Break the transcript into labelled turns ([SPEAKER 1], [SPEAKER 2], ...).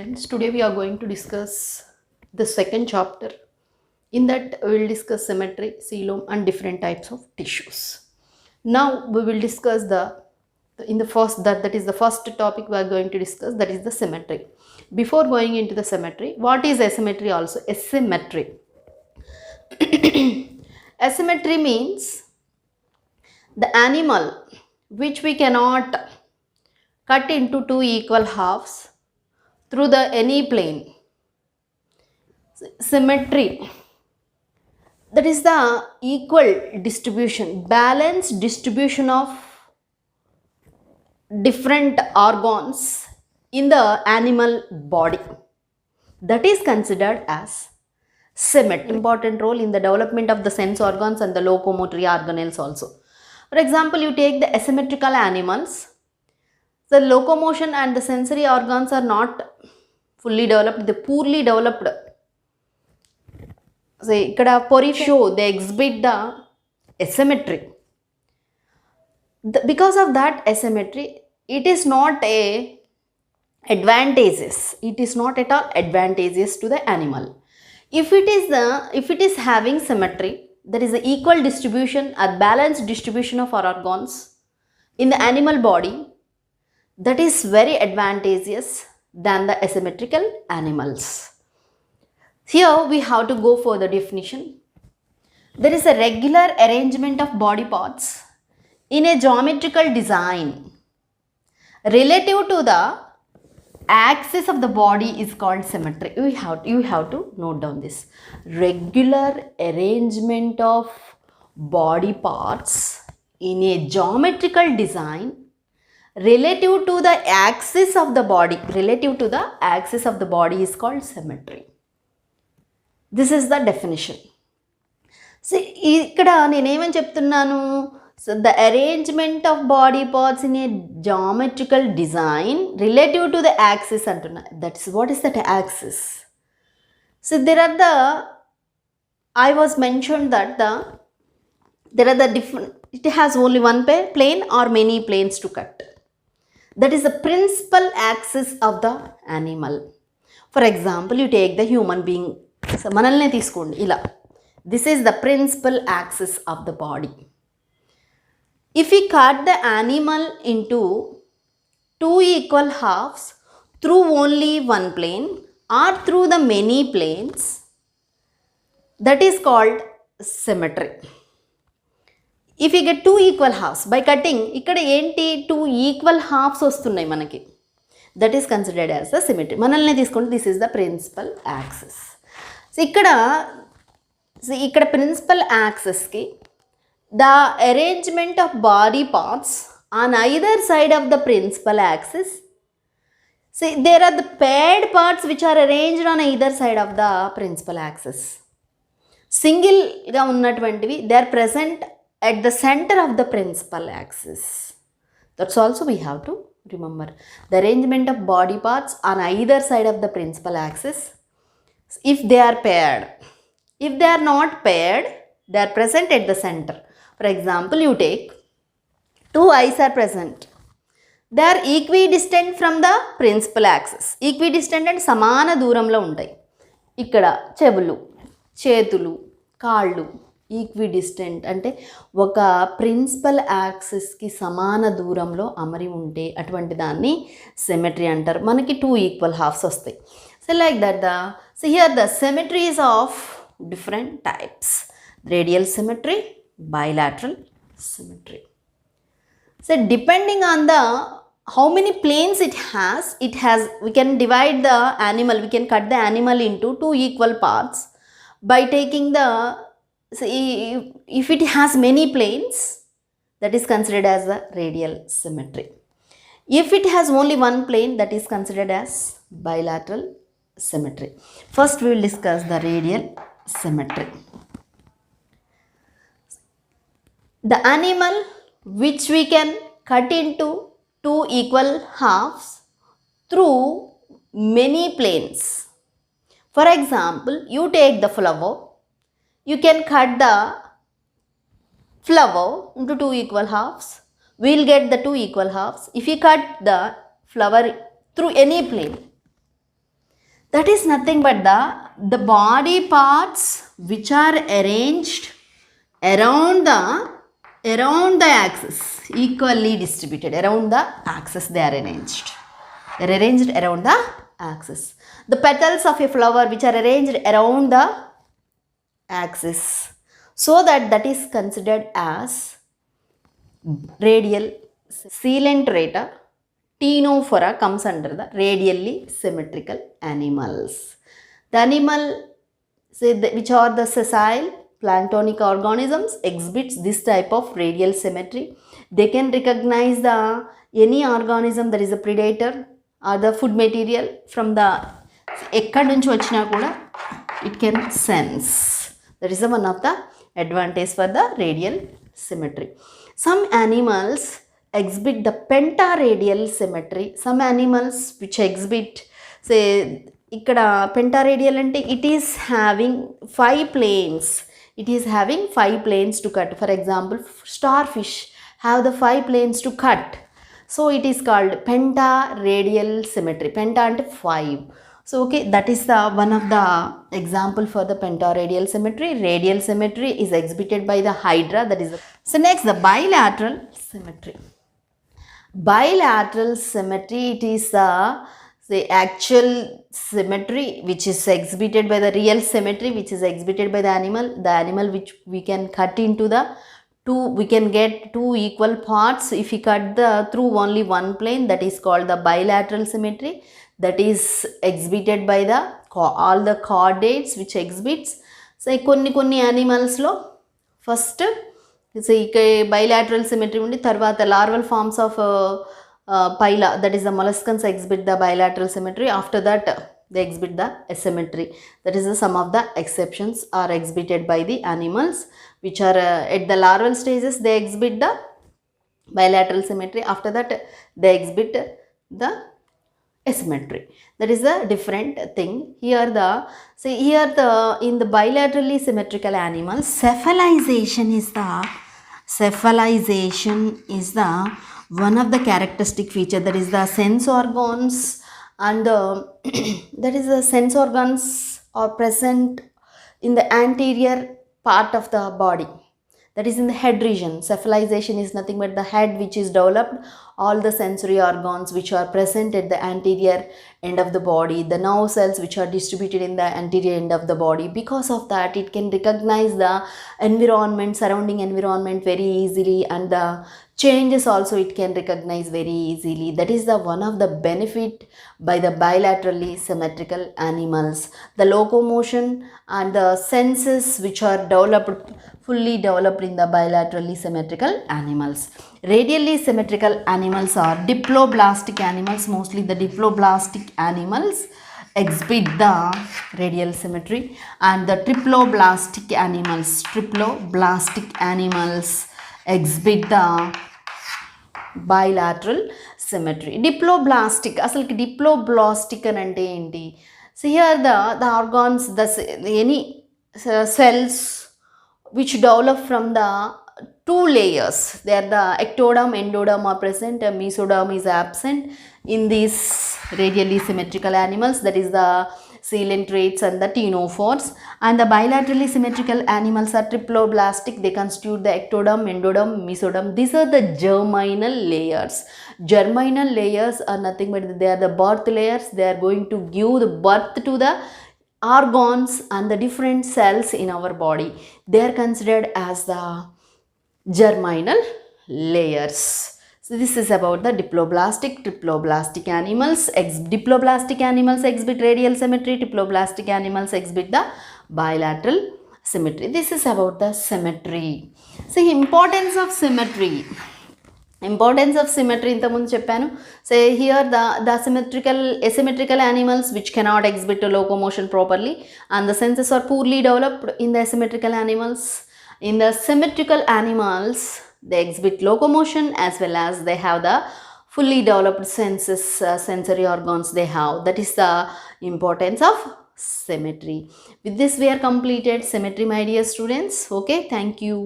[SPEAKER 1] Friends, today we are going to discuss the second chapter. In that, we will discuss symmetry, coelom, and different types of tissues. Now, we will discuss that is the first topic we are going to discuss, that is the symmetry. Before going into the symmetry, what is asymmetry also? Asymmetry. Asymmetry means the animal which we cannot cut into two equal halves through the any plane. Symmetry, that is the equal distribution, balanced distribution of different organs in the animal body, that is considered as symmetry. Important role in the development of the sense organs and the locomotory organelles also. For example, you take the asymmetrical animals, the locomotion and the sensory organs are not fully developed, they poorly developed. So, ikkada pori show, they exhibit the asymmetry. Because of that asymmetry, it is not a advantageous. It is not at all advantageous to the animal. If it is having symmetry, there is an equal distribution, a balanced distribution of our organs in the animal body, that is very advantageous than the asymmetrical animals. Here we have to go for the definition. There is a regular arrangement of body parts in a geometrical design relative to the axis of the body is called symmetry. You have to note down this. Regular arrangement of body parts in a geometrical design relative to the axis of the body. Relative to the axis of the body is called symmetry. This is the definition. See, ikkada nenu em cheptunnanu, so the arrangement of body parts in a geometrical design relative to the axis antunna. That's what is that axis? So there are the, I was mentioned that there are the different, it has only one plane or many planes to cut. That is the principal axis of the animal. For example, you take the human being. So manalne teeskondi ila. This is the principal axis of the body. If we cut the animal into two equal halves through only one plane or through the many planes, that is called symmetry. If we get two equal halves by cutting, ikkada enti two equal halves vastunnai manaki, that is considered as the symmetry. Manalne teeskondi, this is the principal axis. So ikkada principal axis ki the arrangement of body parts on either side of the principal axis. See, there are the paired parts which are arranged on either side of the principal axis. Single ga unnatvantivi, they are present at the center of the principal axis. That's also we have to remember. The arrangement of body parts on either side of the principal axis, if they are paired. If they are not paired, they are present at the center. For example, you take two eyes are present. They are equidistant from the principal axis. Equidistant and samana దూరంలో ఉంటాయి. ఇక్కడ చెవులు, చేతులు, కాళ్ళు equidistant అంటే ఒక principal యాక్సిస్కి సమాన దూరంలో అమరి ఉంటే అటువంటి దాన్ని సిమెట్రీ అంటారు. మనకి టూ ఈక్వల్ హాఫ్స్ వస్తాయి. So like that, so here the symmetry is of different types: radial symmetry, bilateral symmetry. So depending on the how many planes it has, we can divide the animal, we can cut the animal into two equal parts by taking the, so if it has many planes, that is considered as the radial symmetry. If it has only one plane, that is considered as bilateral symmetry. First we will discuss the radial symmetry. The animal which we can cut into two equal halves through many planes. For example, you take the flower, you can cut the flower into two equal halves. We will get the two equal halves. If you cut the flower through any plane, That is nothing but the body parts which are arranged around the axis, equally distributed around the axis. They are arranged around the axis. The petals of a flower which are arranged around the axis, so that is considered as radial. Coelenterata Ctenophora comes under the radially symmetrical animals. The animal which are the sessile planktonic organisms exhibits this type of radial symmetry. They can recognize any organism that is a predator or the food material from the ekkad nunchi vachina kuda it can sense. That is one of the advantage for the radial symmetry. Some animals exhibit the pentaradial symmetry. Some animals which exhibit, say ikkada pentaradial ante it is having 5 planes. It is having 5 planes to cut. For example, starfish have the 5 planes to cut. So it is called pentaradial symmetry. Penta ante 5. So okay, that is the one of the example for the pentaradial symmetry. Radial symmetry is exhibited by the hydra. That is so next, the bilateral symmetry. Bilateral symmetry, it is the actual symmetry which is exhibited by the real symmetry which is exhibited by the animal which we can cut into the we can get 2 equal parts if we cut through only one plane. That is called the bilateral symmetry. That is exhibited by the all the chordates which exhibits. So కొన్ని animals lo first bilateral symmetry undi tarvata larval forms of pila, that is the molluscans, exhibit the bilateral symmetry. After that they exhibit the asymmetry. That is some of the exceptions are exhibited by the animals which are at the larval stages. They exhibit the bilateral symmetry. After that they exhibit the asymmetry. That is a different thing. Here in the bilaterally symmetrical animals, cephalization is the one of the characteristic feature. That is the sense organs and that is the sense organs are present in the anterior part of the body. That is in the head region. Cephalization is nothing but the head which is developed, all the sensory organs which are present at the anterior end of the body, the nerve cells which are distributed in the anterior end of the body. Because of that, it can recognize the environment, surrounding environment very easily, and the changes also it can recognize very easily. That is the one of the benefit by the bilaterally symmetrical animals. The locomotion and the senses which are fully developed in the bilaterally symmetrical animals. Radially symmetrical animals are diploblastic animals. Mostly the diploblastic animals exhibit the radial symmetry, and the triploblastic animals exhibit the bilateral symmetry. Diploblastic, asalki diploblastic ante enti? So here the organs, any cells which develop from the 2 layers. They are the ectoderm, endoderm are present, mesoderm is absent in these radially symmetrical animals. That is the coelentrates and the ctenophores. And the bilaterally symmetrical animals are triploblastic. They constitute the ectoderm, endoderm, mesoderm. These are the germinal layers. Germinal layers are nothing but they are the birth layers. They are going to give the birth to the organs and the different cells in our body. They are considered as the germinal layers. So this is about the diploblastic, triploblastic animals. Diploblastic animals exhibit radial symmetry. Triploblastic animals exhibit the bilateral symmetry. This is about the symmetry. So importance of symmetry. Importance of symmetry ఇంతకుముందు చెప్పాను. So here the asymmetrical animals which cannot exhibit locomotion properly, and the senses are poorly developed in the asymmetrical animals. In the symmetrical animals, they exhibit locomotion as well as they have the fully developed senses, sensory organs they have. That is the importance of symmetry. With this we are completed symmetry, my dear students. Okay, thank you.